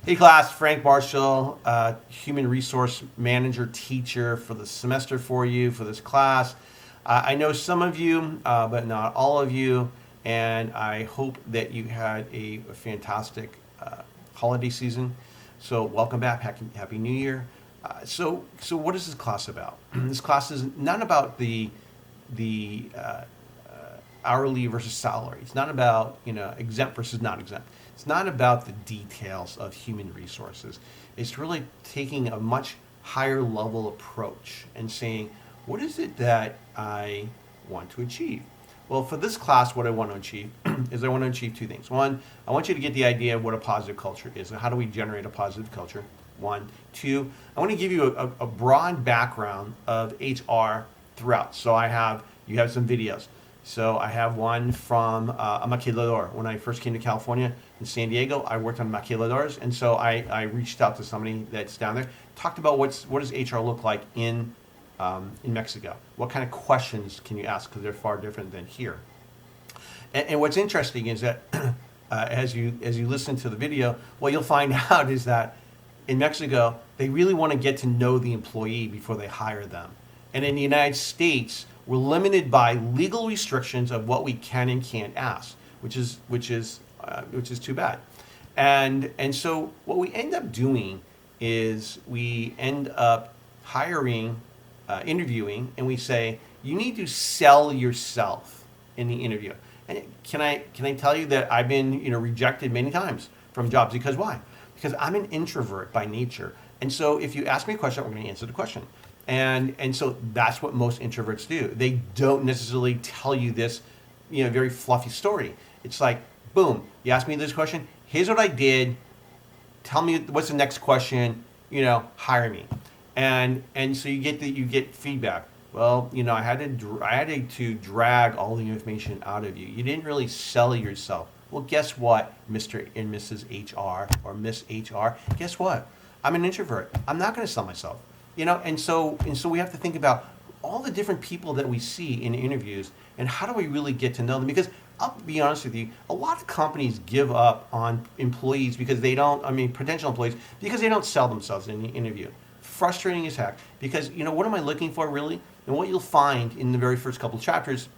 Hey class, Frank Marshall, Human Resource Manager teacher for the semester for you for this class. I know some of you, but not all of you, and I hope that you had a fantastic holiday season. So welcome back, Happy New Year. So what is this class about? This class is not about the hourly versus salary. It's not about exempt versus not exempt. It's not about the details of human resources. It's really taking a much higher level approach and saying, what is it that I want to achieve? Well, for this class, what I want to achieve is I want to achieve two things. One, I want you to get the idea of what a positive culture is and how do we generate a positive culture. One. Two, I want to give you a broad background of HR throughout. So you have some videos. So I have one from a maquilador. When I first came to California in San Diego, I worked on maquiladores, and so I reached out to somebody that's down there, talked about what does HR look like in Mexico. What kind of questions can you ask, because they're far different than here. And what's interesting is that as you listen to the video, what you'll find out is that in Mexico, they really want to get to know the employee before they hire them. And in the United States, we're limited by legal restrictions of what we can and can't ask, which is too bad. And so what we end up doing is we end up hiring, interviewing, and we say you need to sell yourself in the interview. And can I tell you that I've been rejected many times from jobs because why? Because I'm an introvert by nature, and so if you ask me a question, I'm going to answer the question. And so that's what most introverts do. They don't necessarily tell you this, very fluffy story. It's like, boom, you ask me this question, here's what I did, tell me what's the next question, hire me. And so you get feedback. Well, I had to drag all the information out of you. You didn't really sell yourself. Well, guess what, Mr. and Mrs. HR or Miss HR? Guess what? I'm an introvert. I'm not going to sell myself. And so we have to think about all the different people that we see in interviews and how do we really get to know them? Because I'll be honest with you, a lot of companies give up on employees because potential employees, because they don't sell themselves in the interview. Frustrating as heck, because what am I looking for really? And what you'll find in the very first couple of chapters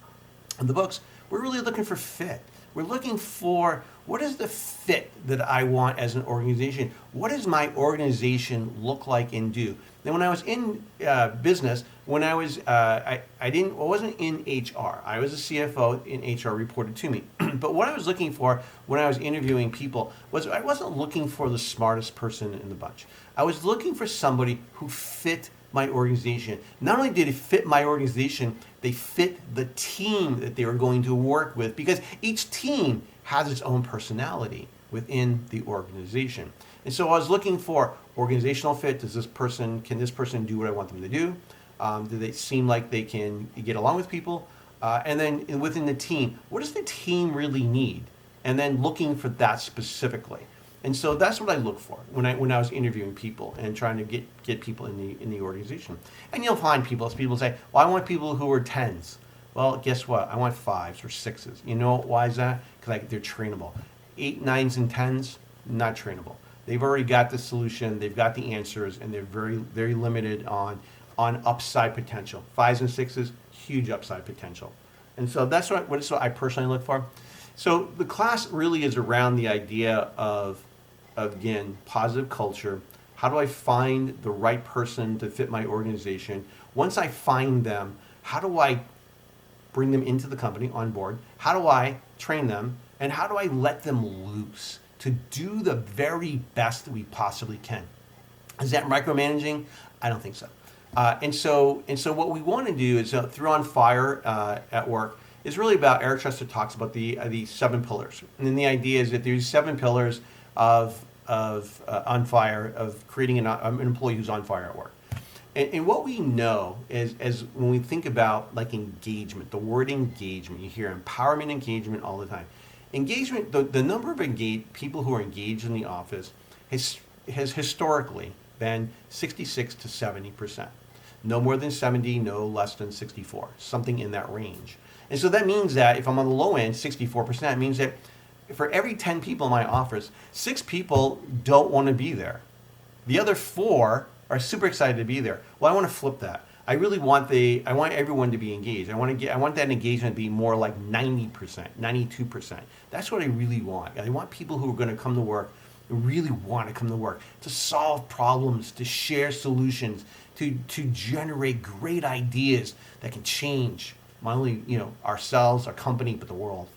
of the books, we're really looking for fit. We're looking for what is the fit that I want as an organization? What does my organization look like and do? Then when I was in business, when I was I wasn't in HR. I was a CFO in HR, reported to me. But what I was looking for when I was interviewing people was I wasn't looking for the smartest person in the bunch. I was looking for somebody who fit my organization. Not only did it fit my organization, they fit the team that they were going to work with, because each team has its own personality within the organization. And so I was looking for organizational fit. Can this person do what I want them to do? Do they seem like they can get along with people? And then within the team, what does the team really need? And then looking for that specifically. And so that's what I look for when I was interviewing people and trying to get people in the organization. And you'll find people say, well, I want people who are 10s. Well, guess what? I want 5s or 6s. You know why is that? Because they're trainable. 8, 9s, and 10s, not trainable. They've already got the solution, they've got the answers, and they're very, very limited on upside potential. 5s and 6s, huge upside potential. And so that's what I personally look for. So the class really is around the idea of again, positive culture. How do I find the right person to fit my organization? Once I find them, how do I bring them into the company on board? How do I train them? And how do I let them loose to do the very best that we possibly can? Is that micromanaging? I don't think so. And so what we want to do is through On Fire at work is really about, Eric Trester talks about the 7 pillars. And then the idea is that there's 7 pillars of On Fire, of creating an employee who's on fire at work. And what we know is, as when we think about like engagement, the word engagement, you hear empowerment, engagement all the time. Engagement, the number of people who are engaged in the office has historically been 66 to 70%. No more than 70, no less than 64, something in that range. And so that means that if I'm on the low end, 64%, means that for every 10 people in my office, 6 people don't want to be there. The other 4 are super excited to be there. Well, I want to flip that. I want everyone to be engaged. I want that engagement to be more like 90%, 92%. That's what I really want. I want people who are going to come to work, who really want to come to work, to solve problems, to share solutions, to generate great ideas that can change not only ourselves, our company, but the world.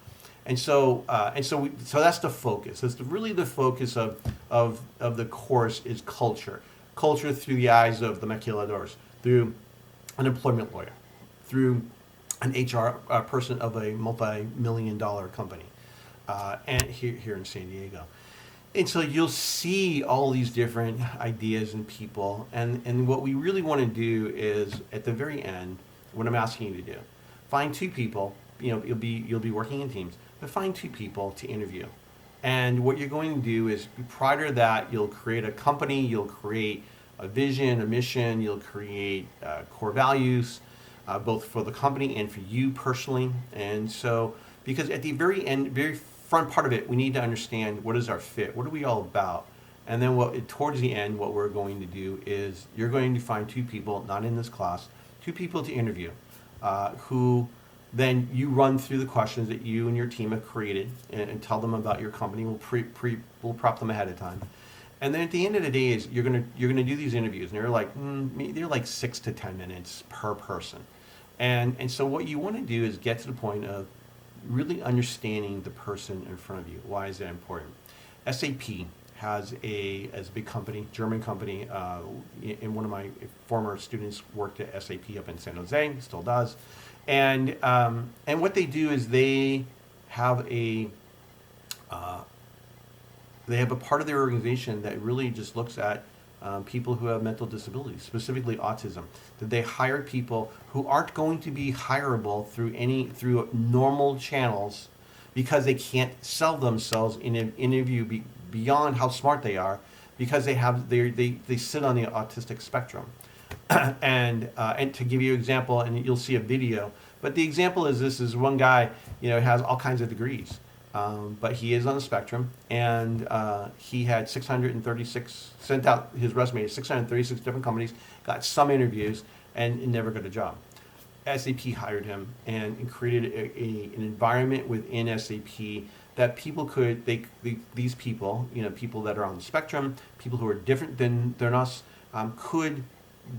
So that's the focus. That's really the focus of the course is culture. Culture through the eyes of the maquiladores, through an employment lawyer, through an HR person of a multi-million-dollar company, and here in San Diego. And so you'll see all these different ideas and people, and what we really want to do is at the very end, what I'm asking you to do, find 2 people. You'll be working in teams, but find 2 people to interview. And what you're going to do is, prior to that, you'll create a company, you'll create a vision, a mission, you'll create core values, both for the company and for you personally. And so, because at the very end, very front part of it, we need to understand what is our fit, what are we all about. And then towards the end, what we're going to do is you're going to find 2 people, not in this class, 2 people to interview, who then you run through the questions that you and your team have created and tell them about your company. We'll prep them ahead of time. And then at the end of the day is you're gonna do these interviews, and they're like 6 to 10 minutes per person. And so what you want to do is get to the point of really understanding the person in front of you. Why is that important? SAP has a big company, German company, and one of my former students worked at SAP up in San Jose, still does. And what they do is they have a part of their organization that really just looks at people who have mental disabilities, specifically autism. That they hire people who aren't going to be hireable through normal channels because they can't sell themselves in an interview beyond how smart they are, because they sit on the autistic spectrum. And to give you an example, and you'll see a video, but the example is this is one guy, has all kinds of degrees, but he is on the spectrum, and he had 636, sent out his resume to 636 different companies, got some interviews, and never got a job. SAP hired him and created an environment within SAP that people could, these people, people that are on the spectrum, people who are different than us, could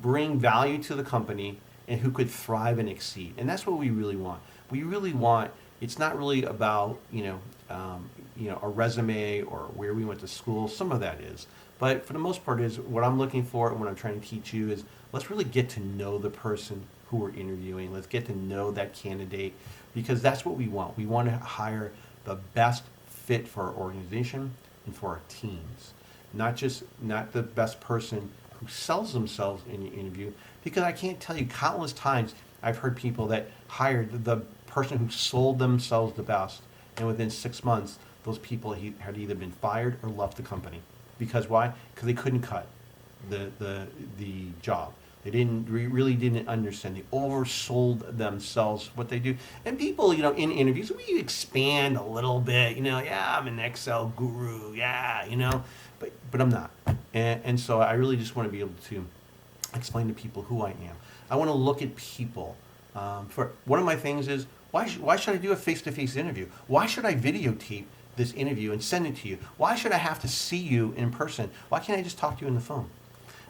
bring value to the company and who could thrive and exceed. And that's what we really want. We really want, it's not really about, a resume or where we went to school. Some of that is. But for the most part is what I'm looking for and what I'm trying to teach you is let's really get to know the person who we're interviewing. Let's get to know that candidate, because that's what we want. We want to hire the best fit for our organization and for our teams. Not the best person who sells themselves in the interview, because I can't tell you countless times I've heard people that hired the person who sold themselves the best, and within 6 months, those people had either been fired or left the company. Because why? Because they couldn't cut the job. They really didn't understand. They oversold themselves what they do. And people, in interviews, we expand a little bit. I'm an Excel guru. But I'm not. And so I really just want to be able to explain to people who I am. I want to look at people. For one of my things is why should I do a face-to-face interview? Why should I videotape this interview and send it to you? Why should I have to see you in person? Why can't I just talk to you on the phone?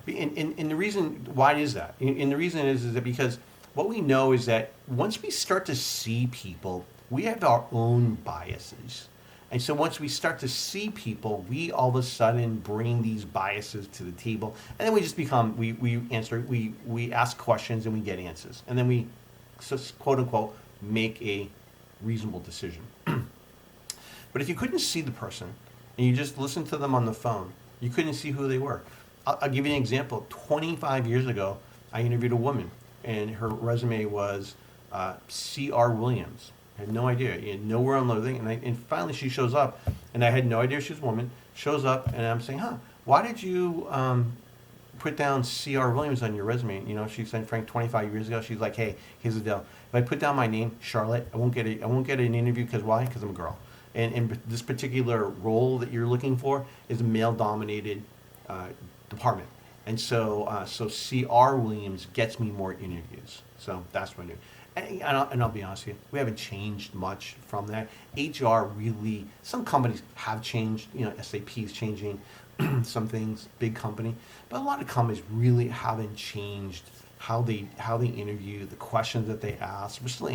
And the reason why is that? And the reason is that because what we know is that once we start to see people, we have our own biases. And so once we start to see people, we all of a sudden bring these biases to the table, and then we just become, we ask questions and we get answers. And then we, quote unquote, make a reasonable decision. But if you couldn't see the person and you just listened to them on the phone, you couldn't see who they were. I'll give you an example. 25 years ago, I interviewed a woman, and her resume was C.R. Williams. I had no idea. Nowhere on the thing. And finally she shows up, and I had no idea she was a woman. Shows up, and I'm saying, why did you put down C.R. Williams on your resume? She said, Frank, 25 years ago. She's like, hey, here's the deal. If I put down my name, Charlotte, I won't get an interview. Because why? Because I'm a girl. and this particular role that you're looking for is a male-dominated department. And so C.R. Williams gets me more interviews. So that's what I do. And I'll be honest with you, we haven't changed much from that. HR really, some companies have changed. SAP is changing some things, big company, but a lot of companies really haven't changed how they interview, the questions that they ask. We're still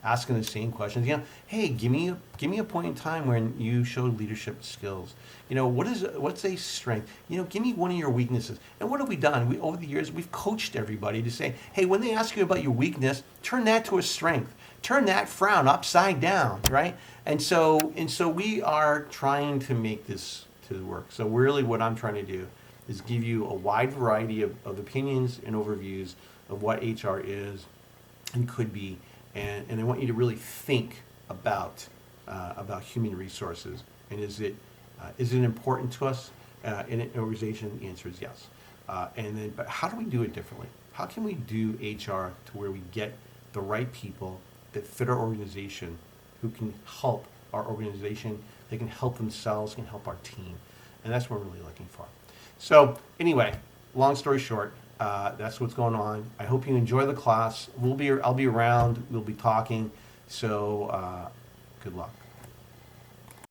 asking the same questions. Hey, give me a point in time when you showed leadership skills. What's a strength? Give me one of your weaknesses. And what have we done? Over the years, we've coached everybody to say, hey, when they ask you about your weakness, turn that to a strength. Turn that frown upside down, right? And so we are trying to make this to work. So really, what I'm trying to do is give you a wide variety of opinions and overviews of what HR is and could be, and I want you to really think about human resources, and is it important to us in an organization? The answer is yes. But how do we do it differently? How can we do HR to where we get the right people that fit our organization, who can help our organization, they can help themselves, can help our team, and that's what we're really looking for. So anyway, long story short, that's what's going on. I hope you enjoy the class. I'll be around. We'll be talking. So good luck.